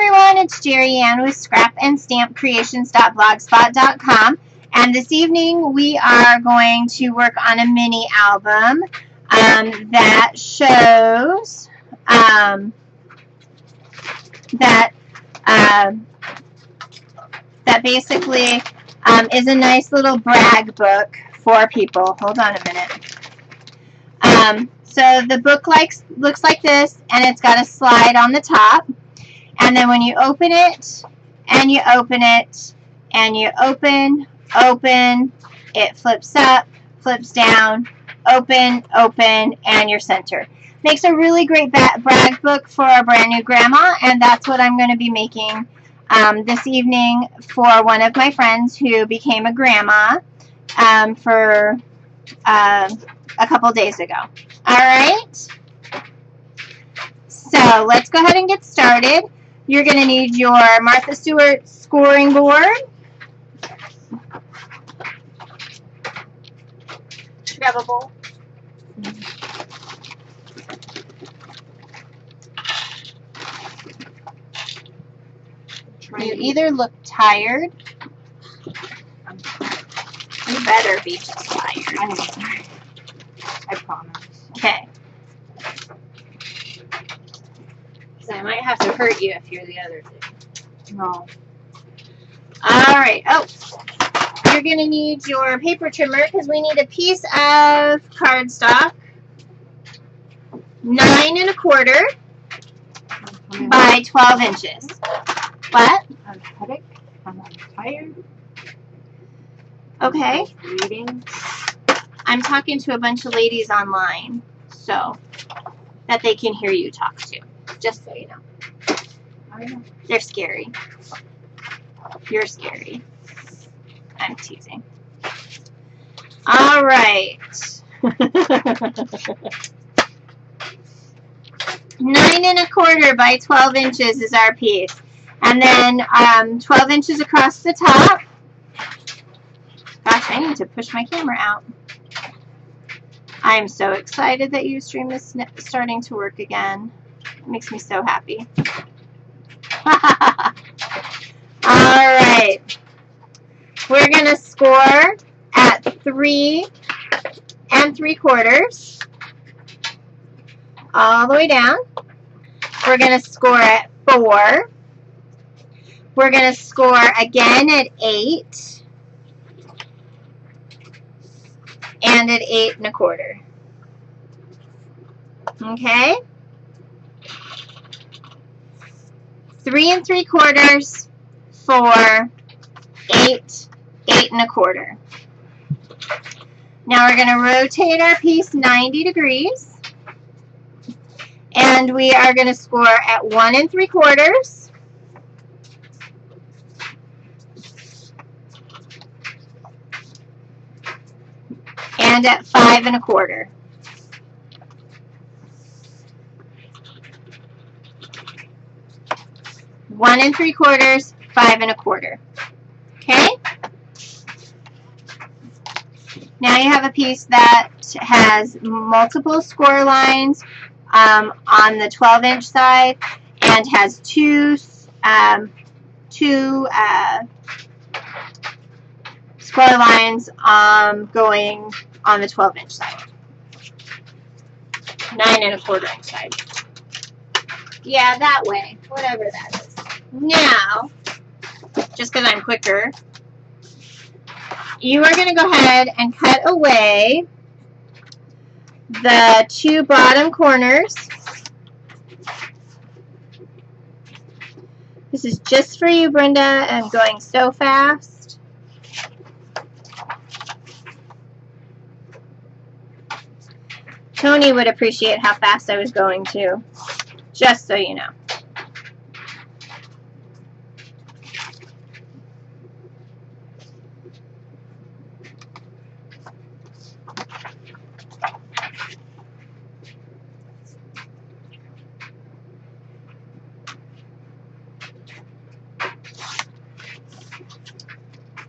everyone, it's Jerry Ann with scrapandstampcreations.blogspot.com, and this evening we are going to work on a mini album that shows that basically is a nice little brag book for people. Hold on a minute. So the book looks like this, and it's got a slide on the top. And then when you open it, and you open it, and you open, it flips up, flips down, open, and your center. Makes a really great brag book for a brand new grandma, and that's what I'm going to be making this evening for one of my friends who became a grandma for a couple days ago. All right, so let's go ahead and get started. You're going to need your Martha Stewart scoring board, grab a bowl. You either look tired. You better be just tired. I promise. Okay. So I might have to hurt you if you're the other thing. No. Alright. Oh, you're going to need your paper trimmer because we need a piece of cardstock. 9 1/4 by 12 inches. What? I'm headache. I'm tired. Okay. Reading. I'm talking to a bunch of ladies online so that they can hear you talk to. Just so you know. I know. They're scary. You're scary. I'm teasing. All right. 9 1/4 by 12 inches is our piece. And then 12 inches across the top. Gosh, I need to push my camera out. I'm so excited that Ustream is starting to work again. It makes me so happy. All right. We're going to score at 3 3/4 all the way down. We're going to score at 4. We're going to score again at 8. And at 8 1/4. Okay? 3 3/4, 4, 8, 8 1/4. Now we're going to rotate our piece 90 degrees. And we are going to score at 1 3/4. And at 5 1/4. One 3/4, 5 1/4. Okay? Now you have a piece that has multiple score lines on the 12-inch side and has two score lines going on the 12-inch side. 9 1/4 inch side. Yeah, that way. Whatever that is. Now, just because I'm quicker, you are going to go ahead and cut away the 2 bottom corners. This is just for you, Brenda. I'm going so fast. Tony would appreciate how fast I was going too, just so you know.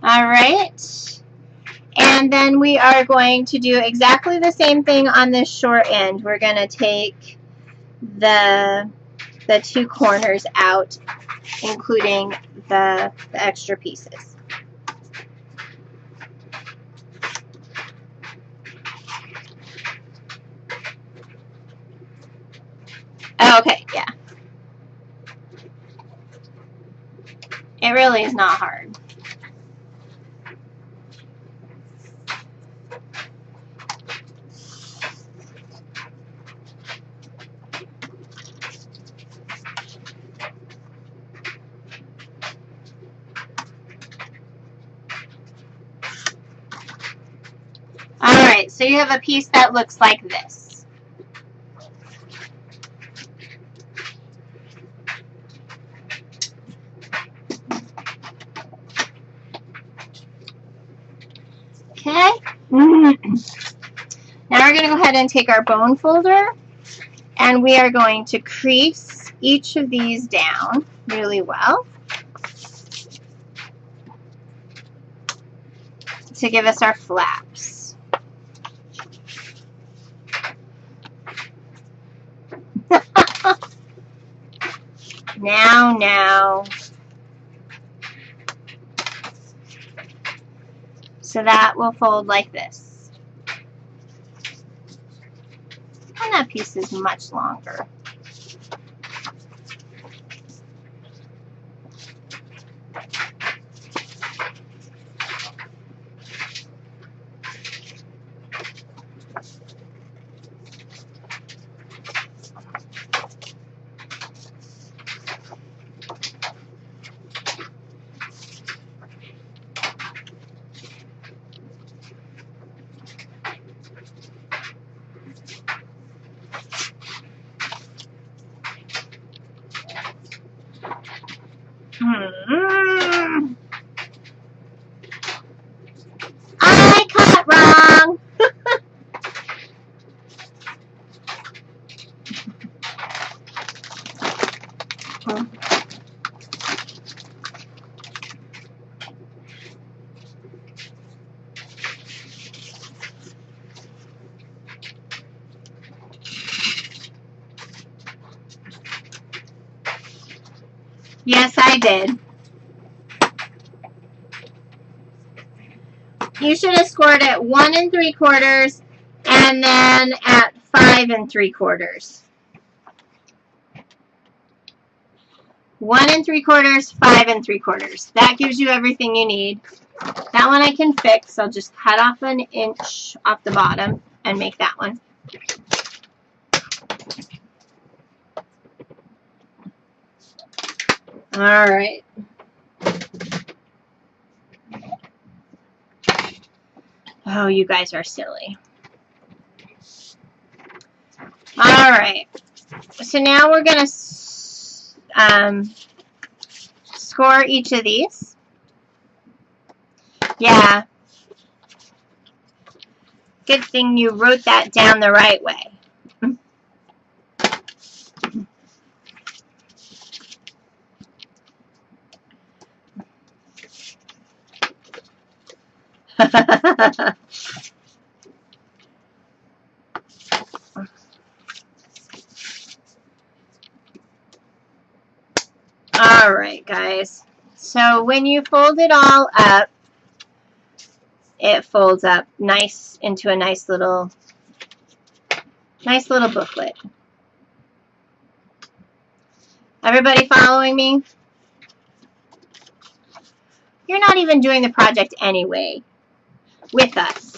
All right, and then we are going to do exactly the same thing on this short end. We're going to take the the two corners out, including the extra pieces. Okay, yeah. It really is not hard. Alright, so you have a piece that looks like this. Okay. Now we're going to go ahead and take our bone folder, and we are going to crease each of these down really well to give us our flaps. Now. So that will fold like this. And that piece is much longer. I cut wrong. Yes, I did. You should have scored at 1 3/4 and then at 5 3/4. 1 3/4, 5 3/4. That gives you everything you need. That one I can fix. I'll just cut off an inch off the bottom and make that one. All right. Oh, you guys are silly. All right. So now we're going to score each of these. Yeah. Good thing you wrote that down the right way. All right, guys. So when you fold it all up, it folds up nice into a nice little booklet. Everybody following me? You're not even doing the project anyway with us.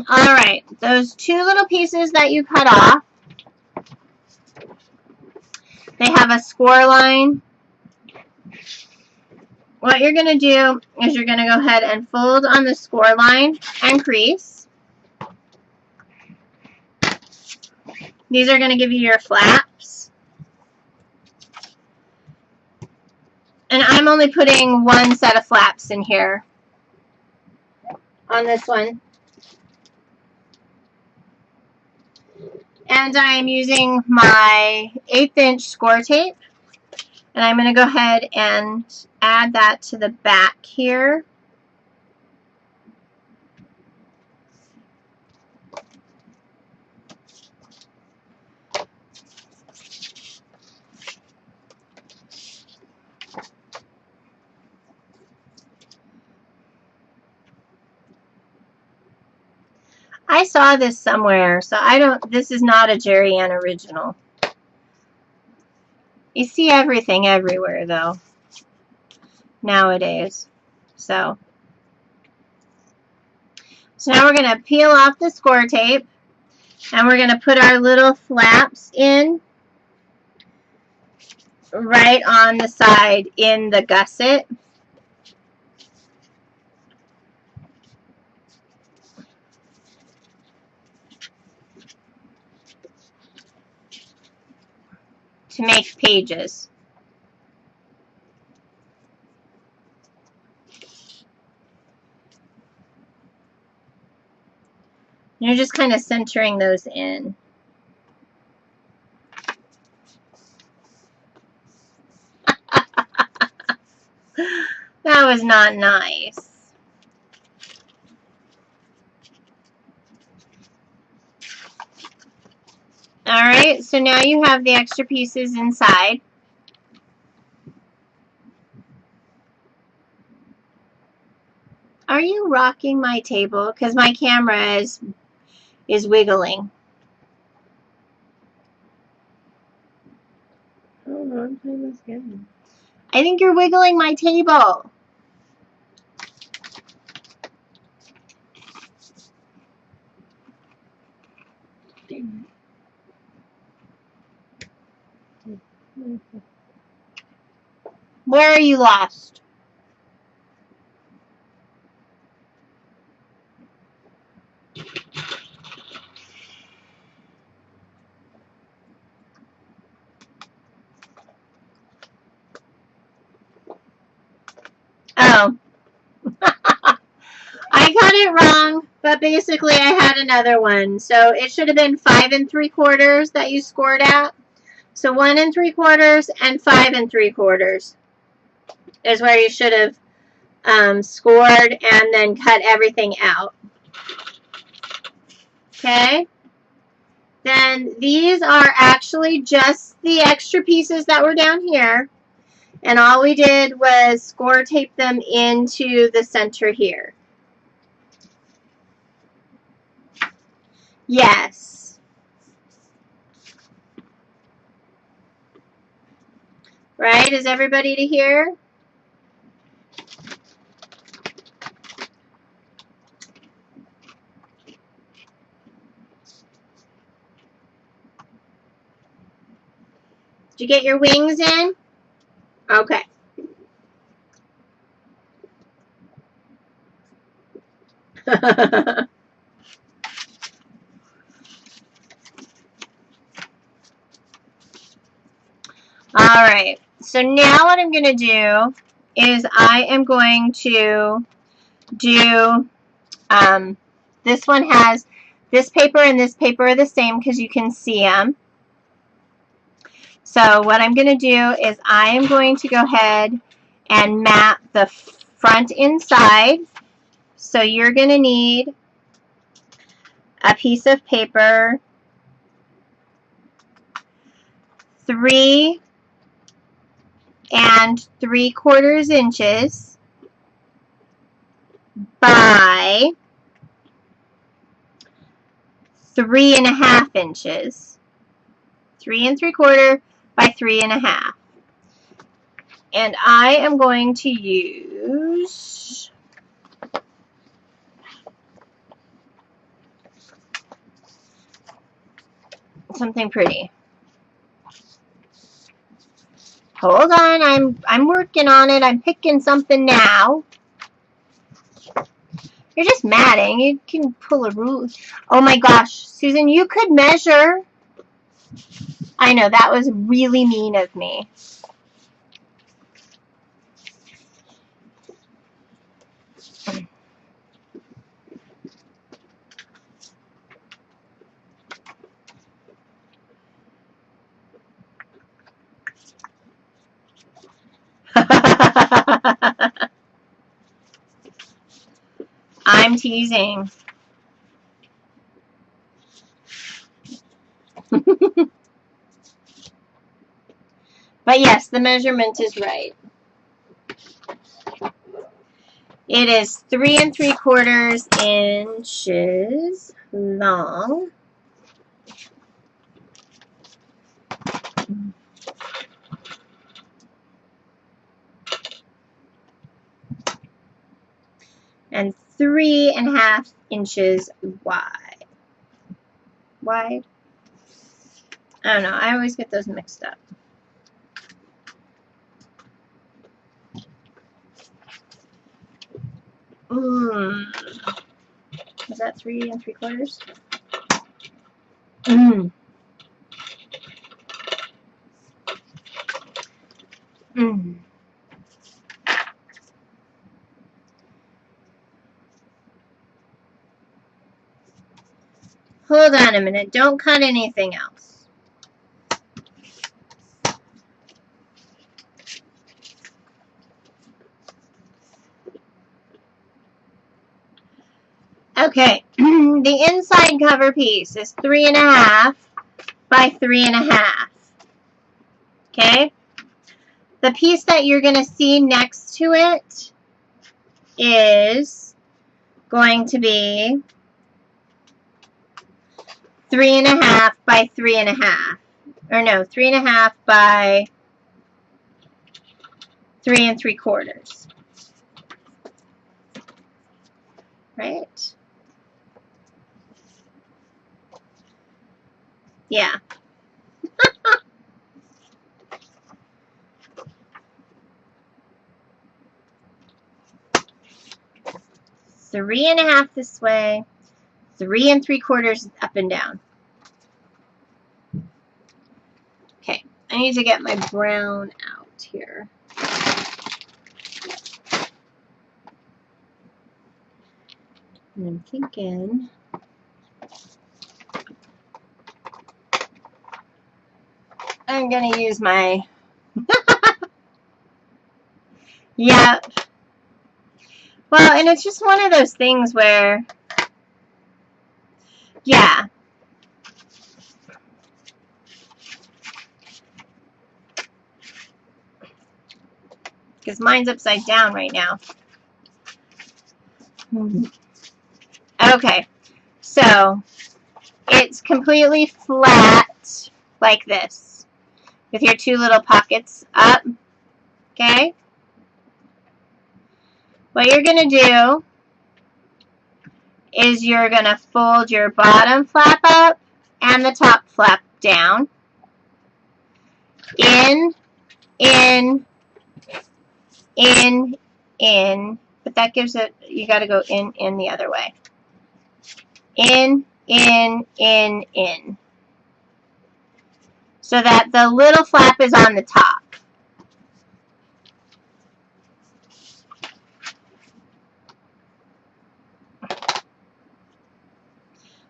All right, those two little pieces that you cut off, they have a score line. What you're going to do is you're going to go ahead and fold on the score line and crease. These are going to give you your flaps. I'm only putting one set of flaps in here on this one. And I'm using my 1/8 inch score tape. And I'm going to go ahead and add that to the back here. I saw this somewhere, so this is not a Jerry Ann original. You see everything everywhere, though, nowadays. So now we're going to peel off the score tape, and we're going to put our little flaps in right on the side in the gusset. To make pages. You're just kind of centering those in. That was not nice. Alright, so now you have the extra pieces inside. Are you rocking my table? Because my camera is wiggling. Oh, long time is good. I think you're wiggling my table. Where are you lost? Oh. I got it wrong, but basically I had another one. So it should have been 5 3/4 that you scored at. So 1 3/4 and 5 3/4 is where you should have scored and then cut everything out. Okay? Then these are actually just the extra pieces that were down here. And all we did was score tape them into the center here. Yes. Right? Is everybody to hear? Did you get your wings in? Okay. Alright, so now what I'm going to do is I am going to do, this one has, this paper and this paper are the same because you can see them. So what I'm going to do is I am going to go ahead and map the front inside. So you're going to need a piece of paper, 3 3/4 inches by 3 1/2 inches. 3 3/4 by 3 1/2. And I am going to use something pretty. Hold on, I'm working on it. I'm picking something now. You're just matting. You can pull a ruler. Oh my gosh, Susan, you could measure. I know, that was really mean of me. I'm teasing. But yes, the measurement is right. It is 3 3/4 inches long. And 3.5 inches wide. Wide? I don't know. I always get those mixed up. Is that 3 3/4? Hold on a minute. Don't cut anything else. Okay. The inside cover piece is 3.5 by 3.5. Okay. The piece that you're going to see next to it is going to be 3.5 by 3.5. Or no, 3.5 by 3 3/4. Right? Yeah. Three and a half this way, 3 3/4 up and down. Okay, I need to get my brown out here. And I'm thinking I'm gonna use my yeah. Well, and it's just one of those things where yeah. Because mine's upside down right now. Okay, so it's completely flat like this with your two little pockets up. Okay, what you're gonna do is you're gonna fold your bottom flap up and the top flap down. In, but that gives it, you got to go in the other way. In. So that the little flap is on the top.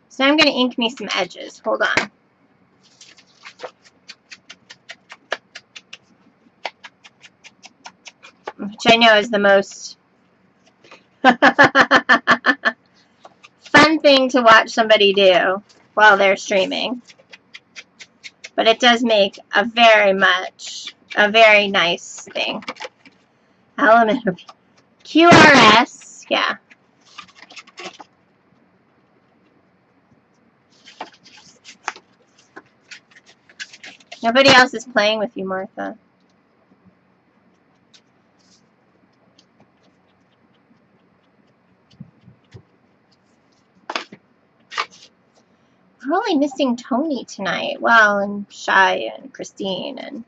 So I'm going to ink me some edges. Hold on. Which I know is the most fun thing to watch somebody do while they're streaming. But it does make a very nice thing. Element of QRS, yeah. Nobody else is playing with you, Martha. We're only missing Tony tonight. Well, and Shy and Christine and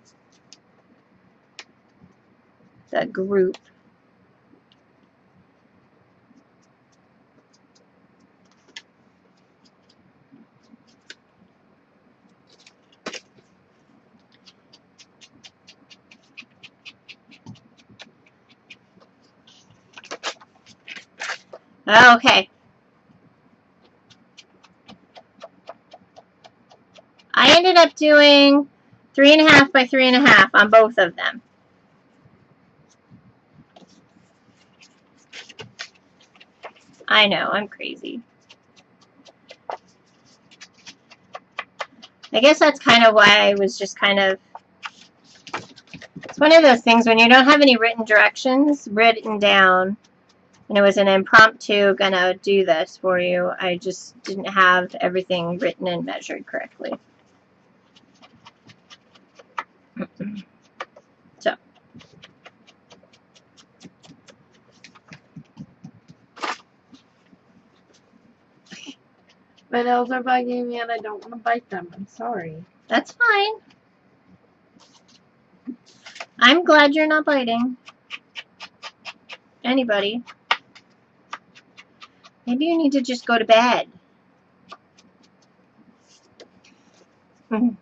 the group. Okay. I ended up doing 3.5 by 3.5 on both of them. I know, I'm crazy. I guess that's kind of why I was just kind of, it's one of those things when you don't have any written directions written down, and it was an impromptu gonna do this for you. I just didn't have everything written and measured correctly. So. My nails are bugging me and I don't want to bite them. I'm sorry. That's fine. I'm glad you're not biting anybody. Maybe you need to just go to bed. Actually,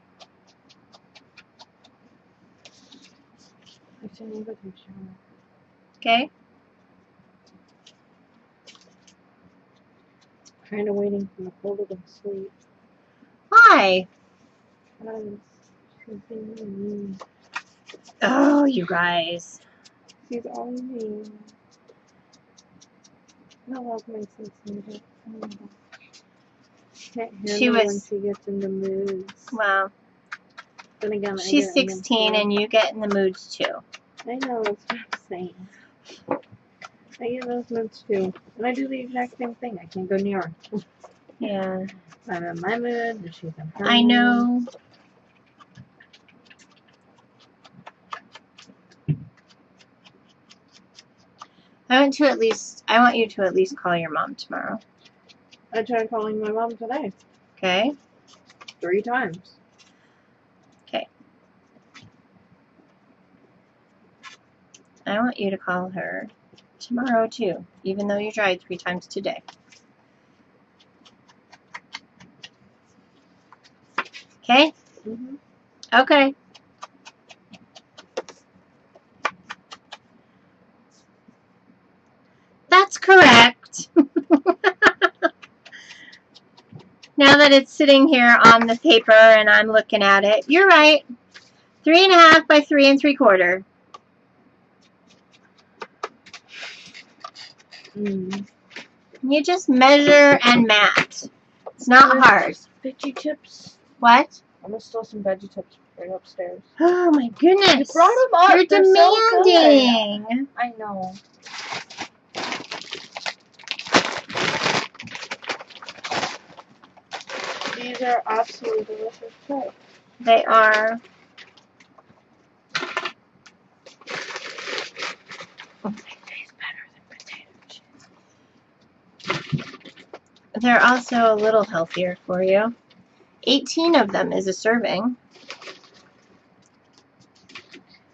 I need to take a shower. Okay? Kind of waiting for Nicole to go to sleep. Why? She's being really mean. Oh, you guys. She's all mean. No love makes sense neither. Oh my gosh. Can't handle when she gets in the moods. Well, Then again, she's 16 and you get in the moods too. I know, that's what I'm saying. I get those moods too. And I do the exact same thing. I can't go near her. Yeah. I'm in my mood, and she's in her I know. mood. I want you to at least call your mom tomorrow. I tried calling my mom today. Okay? 3 times. Okay. I want you to call her tomorrow too, even though you tried 3 times today. Okay? Mm-hmm. Okay. That's correct. Now that it's sitting here on the paper and I'm looking at it, you're right. 3.5 by 3 3/4. You just measure and mat. It's not hard. Veggie chips. What? I'm gonna steal some veggie chips right upstairs. Oh my goodness. You brought them up. You're They're demanding. So I know. These are absolutely delicious chips. They are. They taste better than potato chips. They're also a little healthier for you. 18 of them is a serving.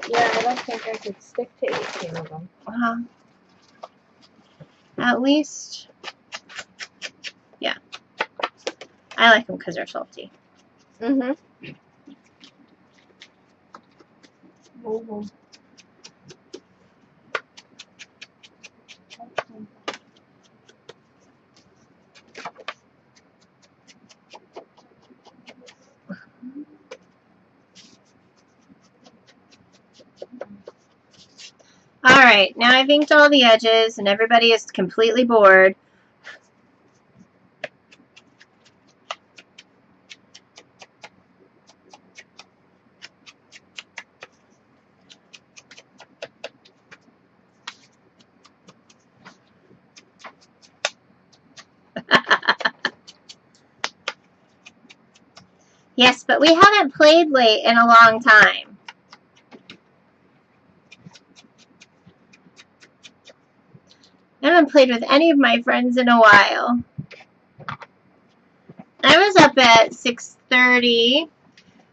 Yeah, I don't think I could stick to 18 of them. At least, yeah. I like them because they're salty. Mm-hmm. Mm-hmm. Alright, now I've inked all the edges and everybody is completely bored. Yes, but we haven't played late in a long time. I haven't played with any of my friends in a while. I was up at 6:30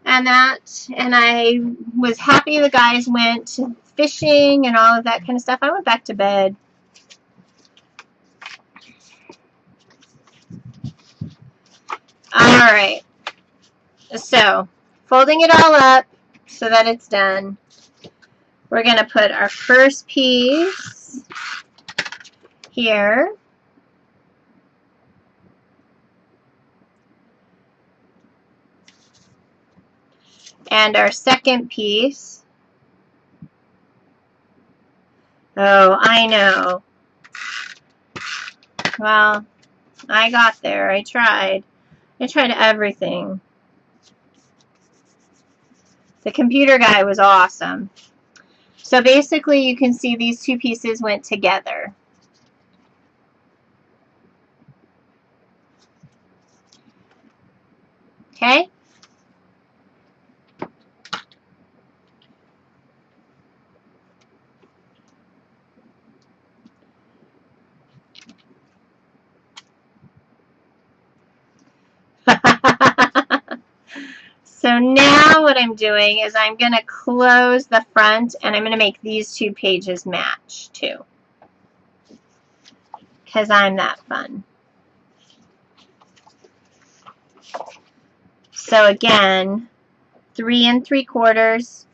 and I was happy the guys went fishing and all of that kind of stuff. I went back to bed. Alright. So, folding it all up so that it's done. We're going to put our first piece here. And our second piece. Oh, I know. Well, I got there. I tried. I tried everything. The computer guy was awesome. So basically you can see these two pieces went together. Okay? So now what I'm doing is I'm going to close the front and I'm going to make these two pages match too. Because I'm that fun. So again, 3 3/4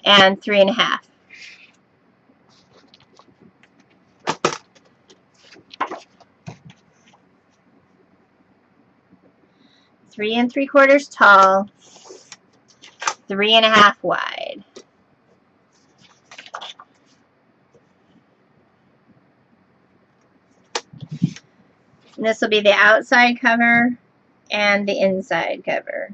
and 3 1/2. Three and 3/4 tall, 3 1/2 wide. And this will be the outside cover and the inside cover.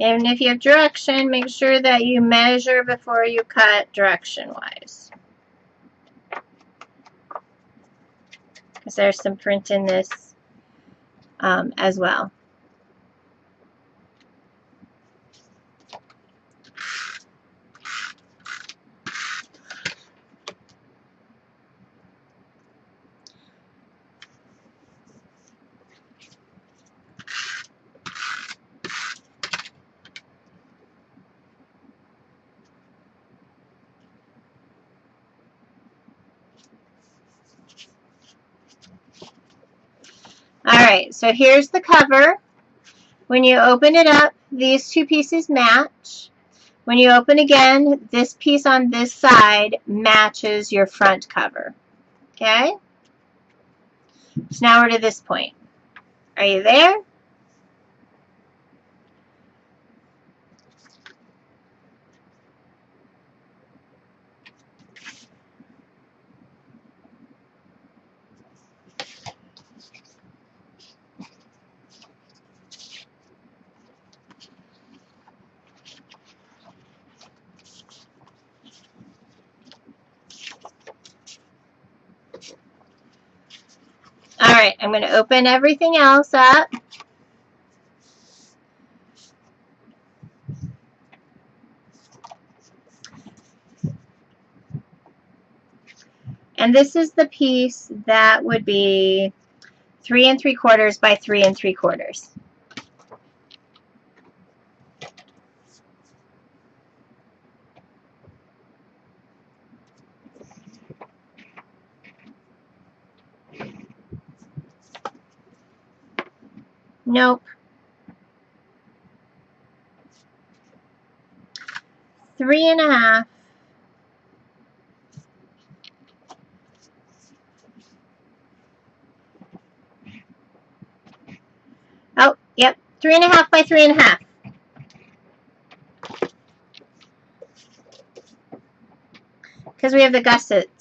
And if you have direction, make sure that you measure before you cut direction-wise. Because there's some print in this as well. Alright, so here's the cover. When you open it up, these two pieces match. When you open again, this piece on this side matches your front cover. Okay? So now we're to this point. Are you there? Alright, I'm going to open everything else up. And this is the piece that would be 3 3/4 by 3 3/4. Nope. 3 1/2. Oh, yep. 3 1/2 by 3 1/2. Because we have the gussets.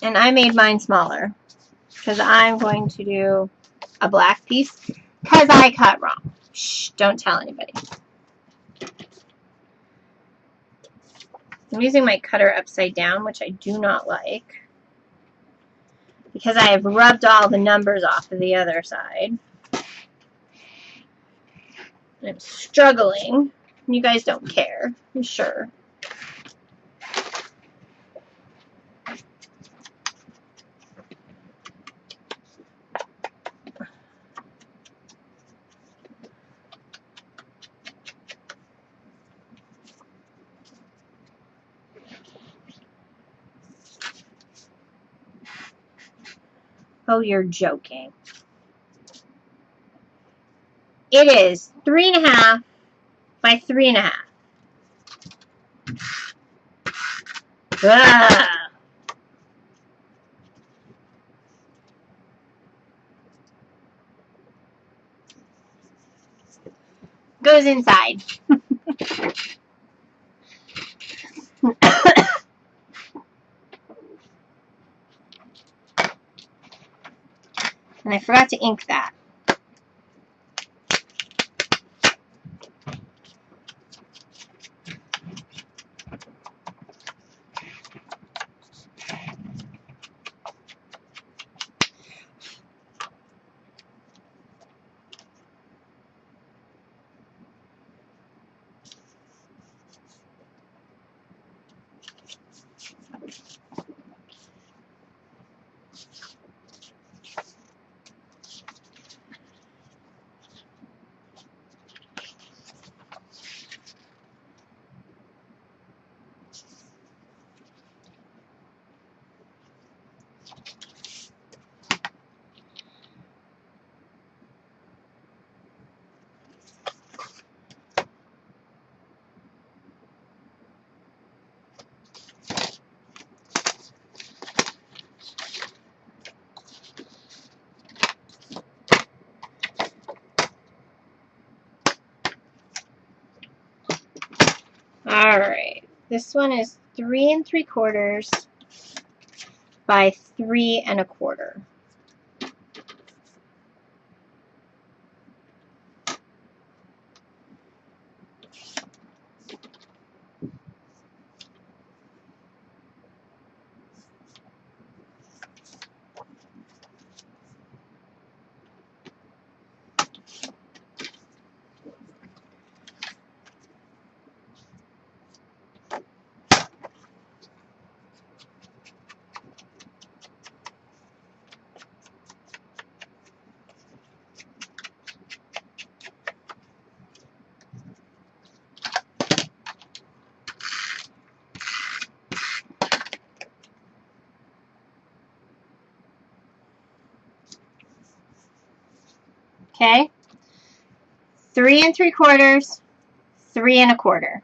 And I made mine smaller because I'm going to do a black piece. Because I cut wrong. Shh, don't tell anybody. I'm using my cutter upside down, which I do not like, because I have rubbed all the numbers off of the other side. I'm struggling. You guys don't care, I'm sure. Oh, you're joking. It is 3.5 by 3.5. Ugh. Goes inside. And I forgot to ink that. Alright, this one is 3 3/4 by 3 1/4. Okay, 3 3/4, 3 1/4.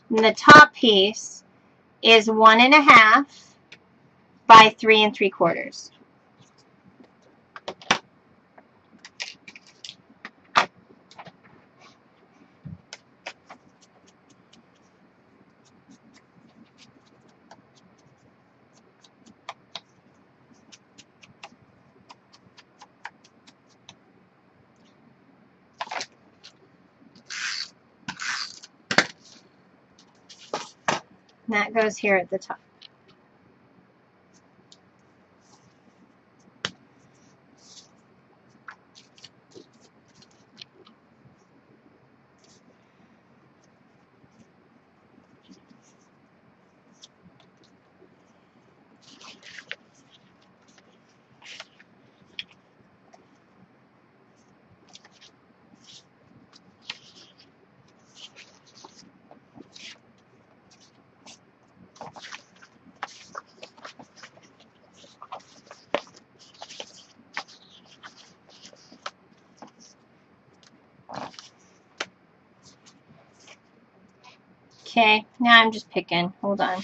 And the top piece is 1 1/2 by 3 3/4. And that goes here at the top. Okay, now I'm just picking. Hold on.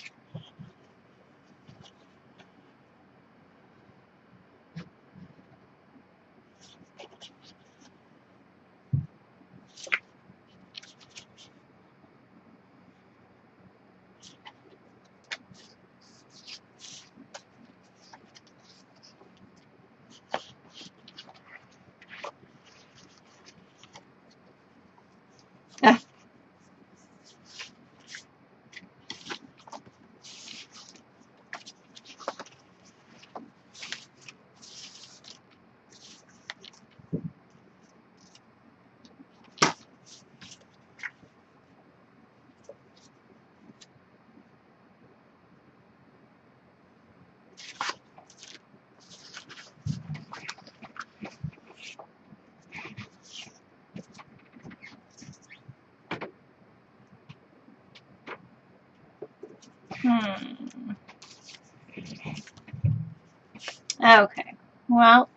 Okay, well,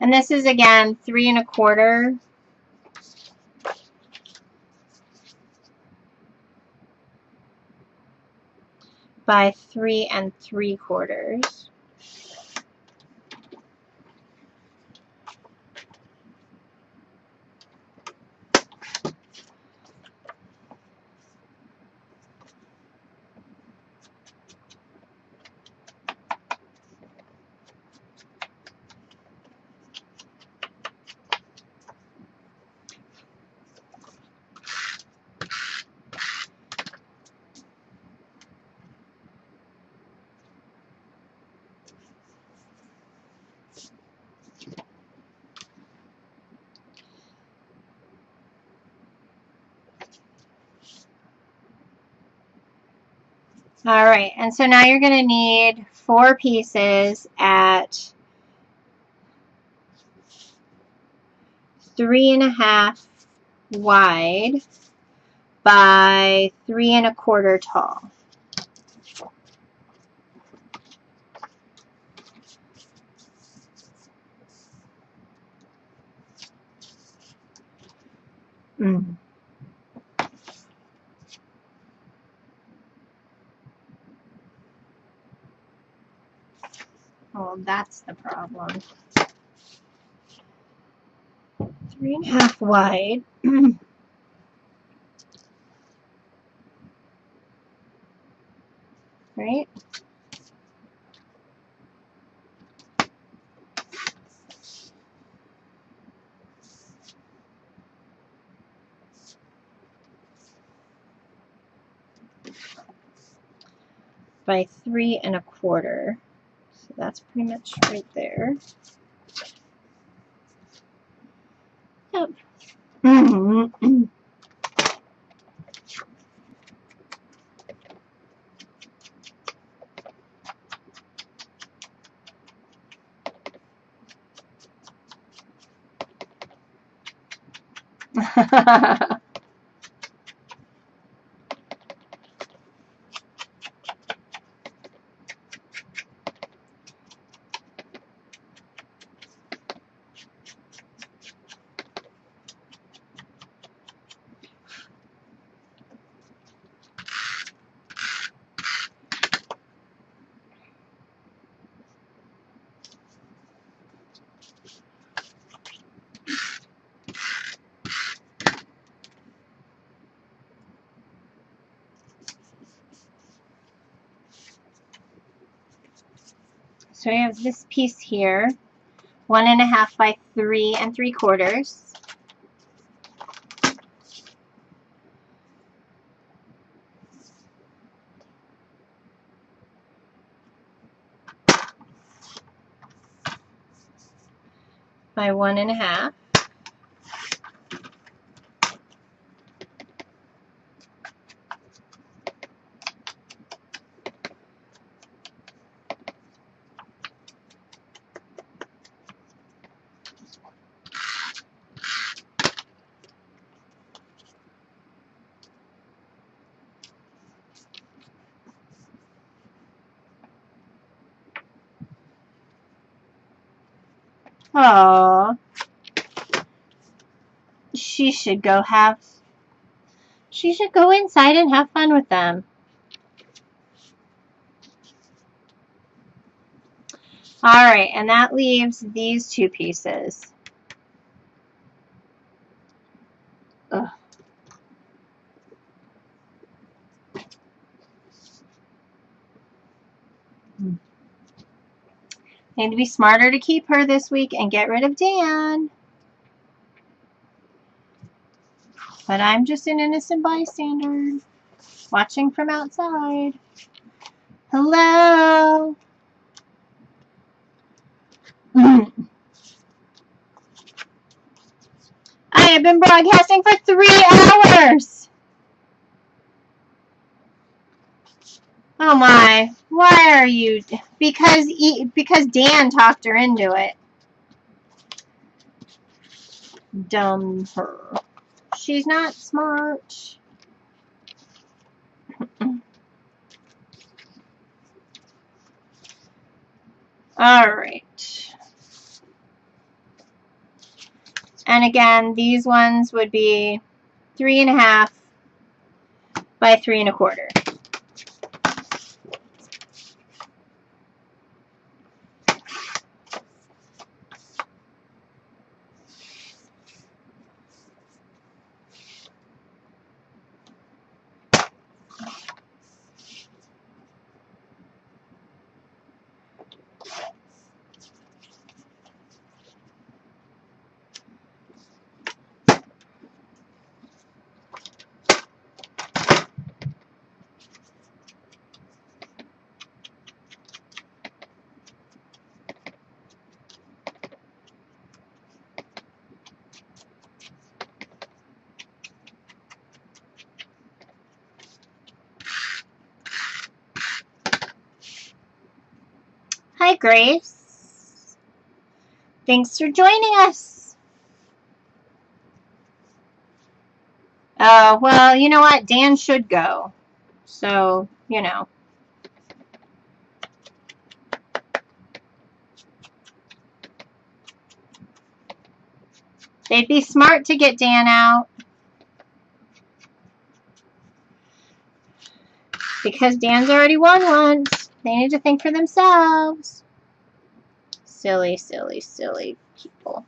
and this is again 3 1/4 by 3 3/4. All right, and so now you're going to need 4 pieces at 3 1/2 wide by 3 1/4 tall. Oh, that's the problem. 3 1/2 wide. Right? By 3 1/4. So that's pretty much right there. Yep. So we have this piece here, 1 1/2 by 3 3/4. By 1 1/2. Oh, she should go inside and have fun with them. All right, and that leaves these two pieces. Ugh. Need to be smarter to keep her this week and get rid of Dan. But I'm just an innocent bystander, watching from outside. Hello. I have been broadcasting for 3 hours. Oh my. Why are you? Because Dan talked her into it. Dumb her. She's not smart. All right. And again, these ones would be 3.5 by 3 1/4. Hi, Grace. Thanks for joining us. Well, you know what? Dan should go. So, you know. They'd be smart to get Dan out. Because Dan's already won once. They need to think for themselves. Silly, silly, silly people.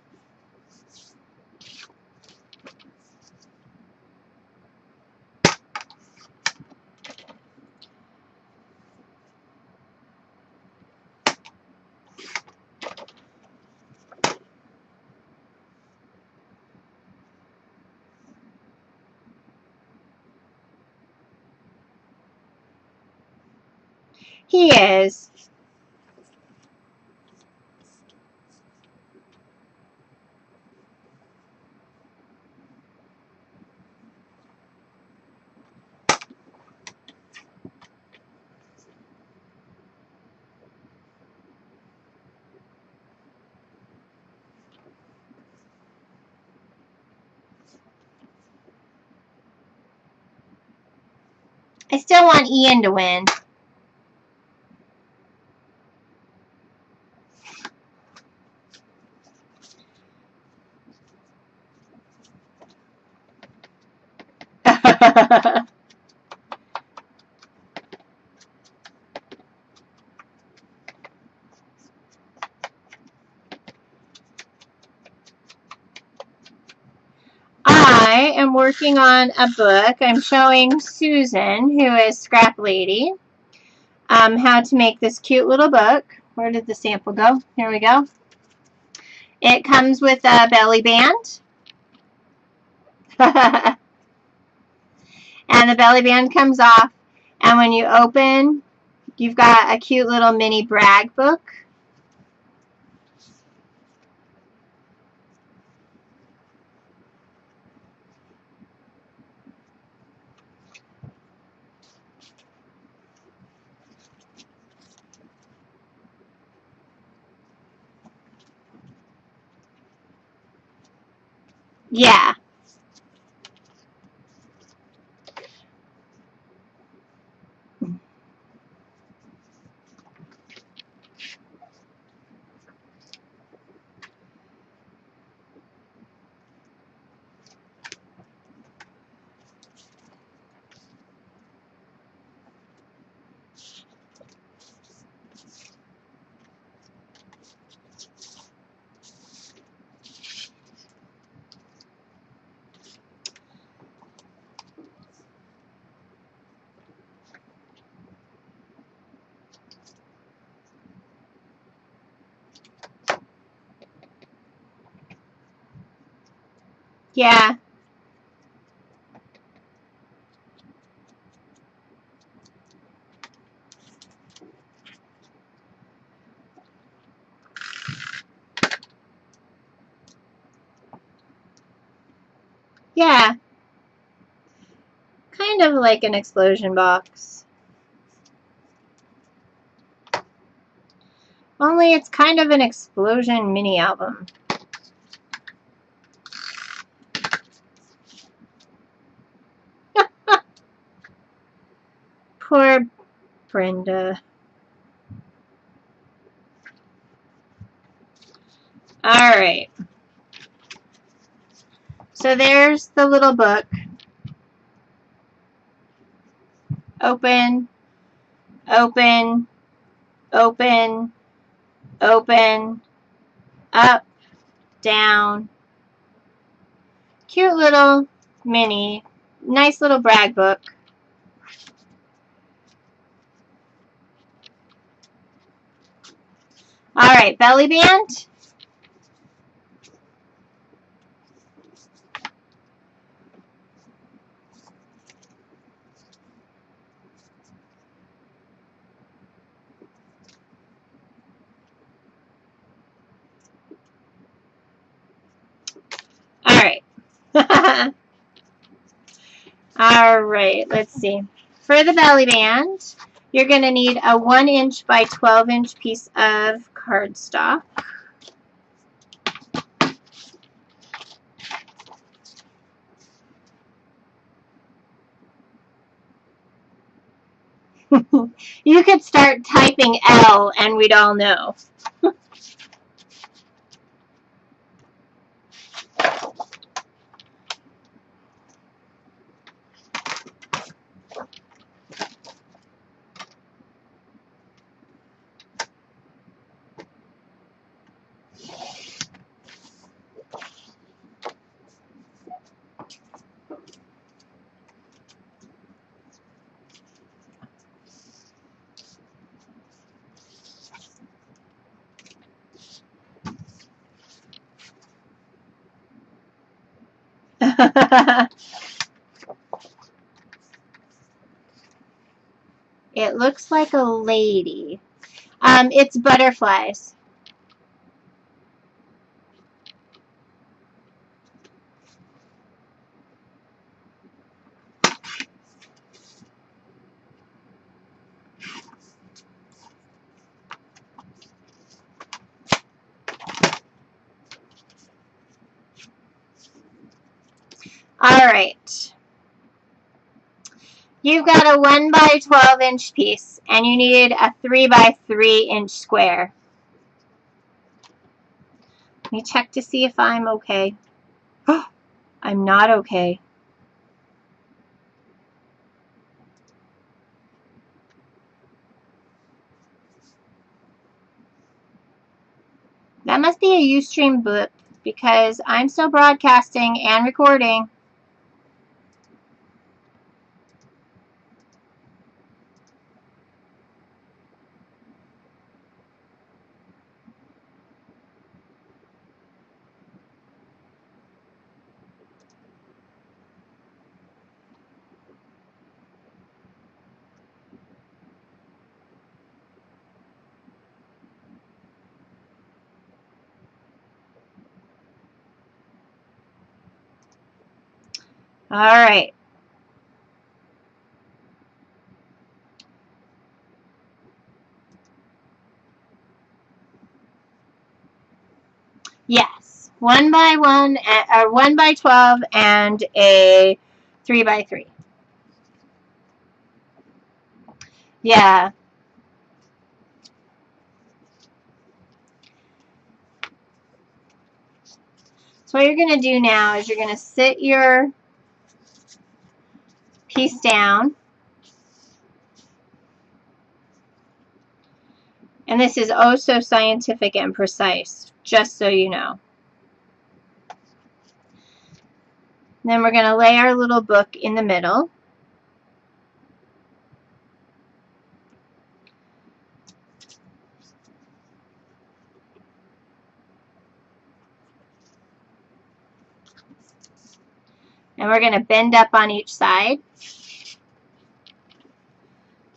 He is. I still want Ian to win. I am working on a book. I'm showing Susan, who is Scrap Lady, how to make this cute little book. Where did the sample go? Here we go. It comes with a belly band. And the belly band comes off. And when you open, you've got a cute little mini brag book. Yeah. Yeah. Yeah. Kind of like an explosion box. Only it's kind of an explosion mini album. Poor Brenda. Alright. So there's the little book. Open, open, open, open, up, down. Cute little mini, nice little brag book. Alright, belly band. Alright. Alright, let's see. For the belly band, you're going to need a 1 inch by 12 inch piece of cardstock. You could start typing L and we'd all know. It looks like a lady. It's butterflies. Alright. You've got a 1 by 12 inch piece and you need a 3 by 3 inch square. Let me check to see if I'm okay. I'm not okay. That must be a Ustream blip because I'm still broadcasting and recording. Alright. Yes. 1 by 1, or 1 by 12 and a 3 by 3. Yeah. So what you're going to do now is you're going to sit your piece down. And this is oh so scientific and precise, just so you know. Then we're going to lay our little book in the middle. And we're going to bend up on each side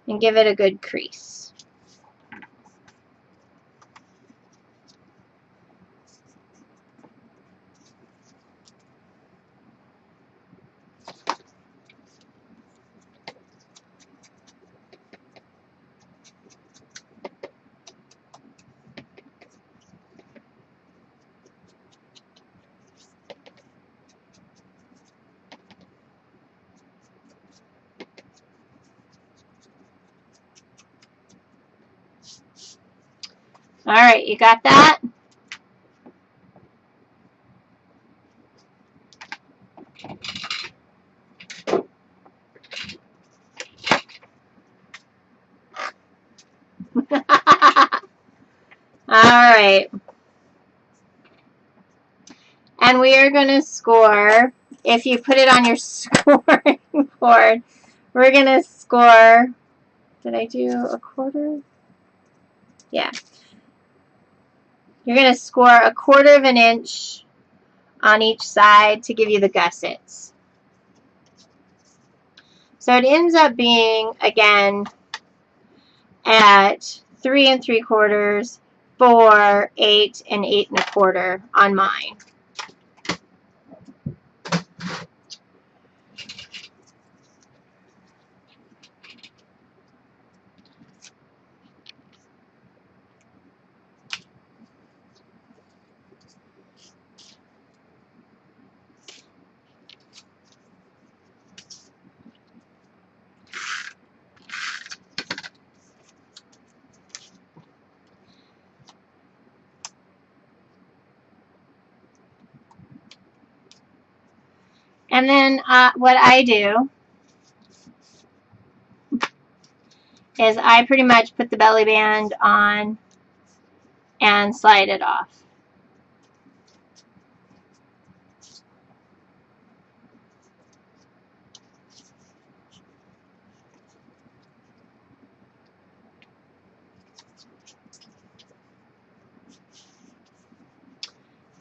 and give it a good crease. All right, you got that? All right. And we are going to score, if you put it on your scoring board, we're going to score, did I do a quarter? Yeah. You're going to score 1/4 of an inch on each side to give you the gussets. So it ends up being, again, at 3 3/4, 4, 8, and 8 1/4 on mine. And then what I do is I pretty much put the belly band on and slide it off.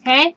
Okay?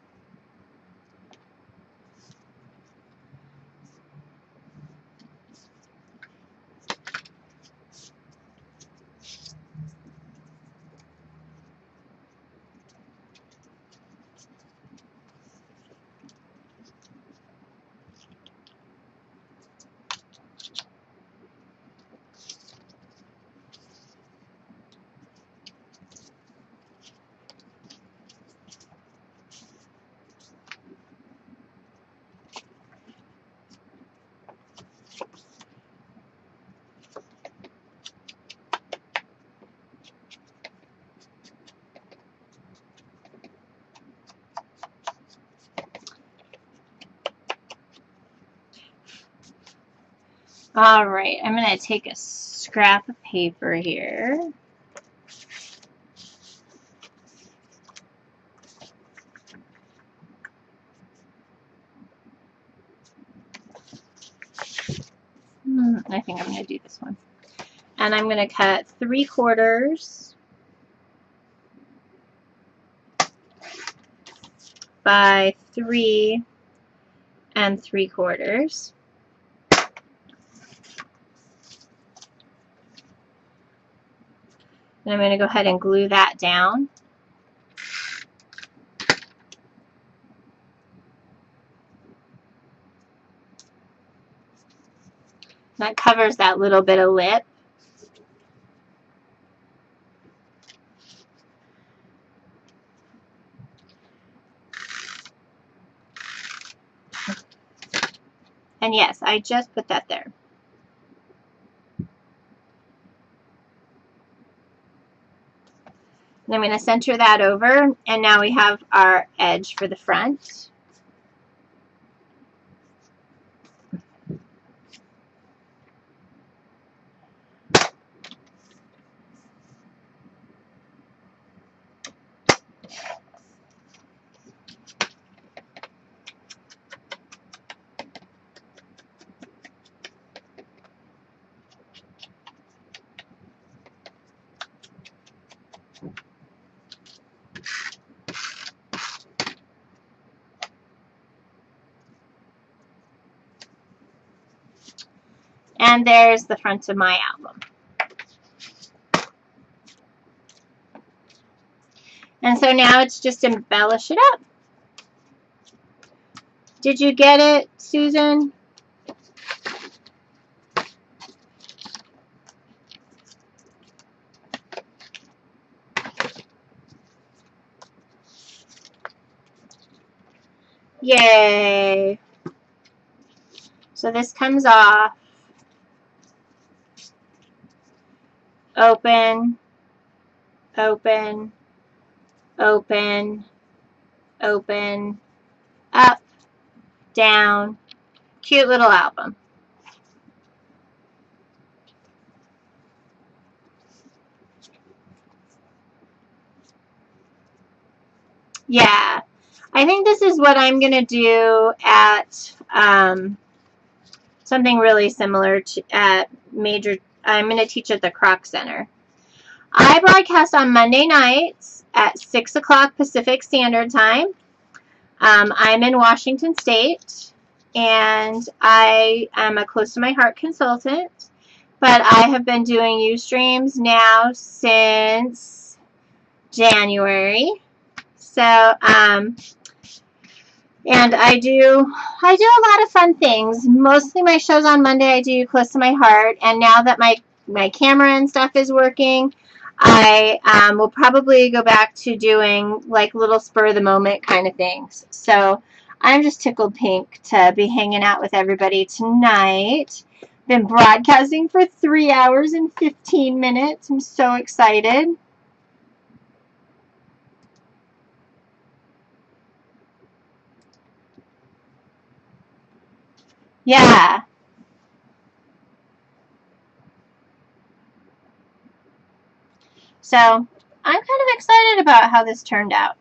All right, I'm going to take a scrap of paper here. I think I'm going to do this one. And I'm going to cut 3/4 by 3 3/4. And I'm going to go ahead and glue that down. That covers that little bit of lip. And yes, I just put that there. And I'm going to center that over, and now we have our edge for the front. And there's the front of my album. And so now it's just embellish it up. Did you get it, Susan? Yay. So this comes off. Open, open, open, open, up, down. Cute little album. Yeah, I think this is what I'm going to do at something really similar to at major. I'm going to teach at the Croc Center. I broadcast on Monday nights at 6 o'clock Pacific Standard Time. I'm in Washington State, and I am a Close to My Heart consultant, but I have been doing Ustreams now since January. So, and I do a lot of fun things. Mostly my shows on Monday I do Close to My Heart, and now that my camera and stuff is working, I will probably go back to doing like little spur of the moment kind of things. So I'm just tickled pink to be hanging out with everybody tonight. Been broadcasting for 3 hours and 15 minutes. I'm so excited. Yeah. So I'm kind of excited about how this turned out.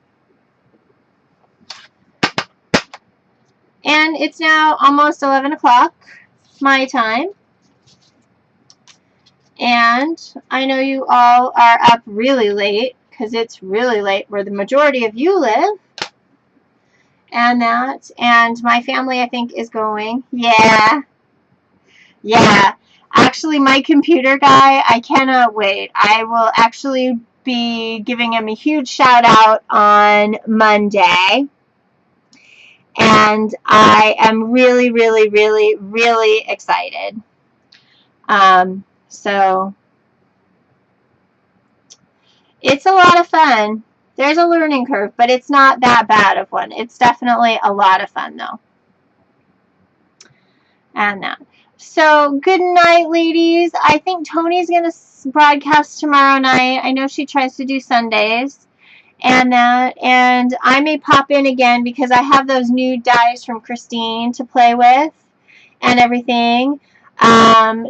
And it's now almost 11 o'clock my time. And I know you all are up really late because it's really late where the majority of you live. And my family, I think, is going. Yeah. Yeah. Actually, my computer guy, I cannot wait. I will actually be giving him a huge shout out on Monday. And I am really, really, really, really excited. So it's a lot of fun. There's a learning curve, but it's not that bad of one. It's definitely a lot of fun, though. And that. So, good night, ladies. I think Tony's going to broadcast tomorrow night. I know she tries to do Sundays. And I may pop in again because I have those new dies from Christine to play with and everything.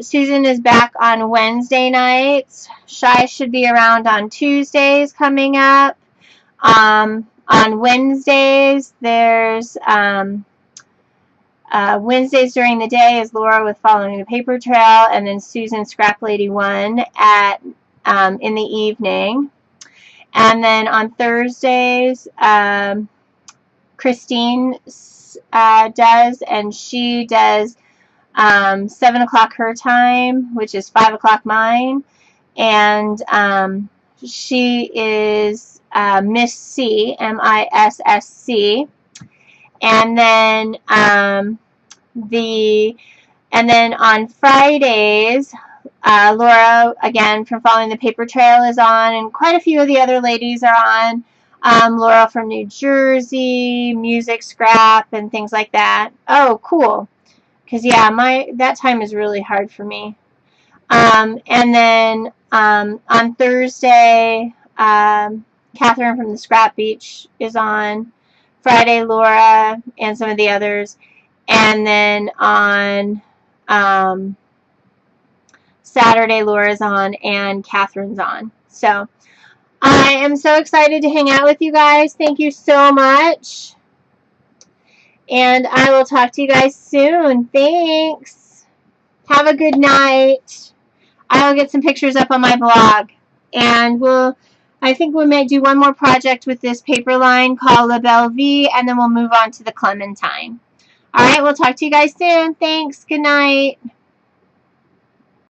Susan is back on Wednesday nights. Shy should be around on Tuesdays coming up. On Wednesdays, there's Wednesdays during the day is Laura with Following the Paper Trail, and then Susan Scrap Lady 1 at in the evening. And then on Thursdays, Christine does, and she does 7 o'clock her time, which is 5 o'clock mine. And she is Miss C, MISSC. And then on Fridays, Laura, again, from Following the Paper Trail is on, and quite a few of the other ladies are on. Laura from New Jersey, Music Scrap, and things like that. Oh, cool. Because, yeah, that time is really hard for me. And then on Thursday, Catherine from the Scrap Beach is on. Friday, Laura and some of the others. And then on Saturday, Laura's on and Catherine's on. So I am so excited to hang out with you guys. Thank you so much. And I will talk to you guys soon. Thanks. Have a good night. I will get some pictures up on my blog. And I think we may do one more project with this paper line called La Belle Vie, and then we'll move on to the Clementine. All right, we'll talk to you guys soon. Thanks. Good night.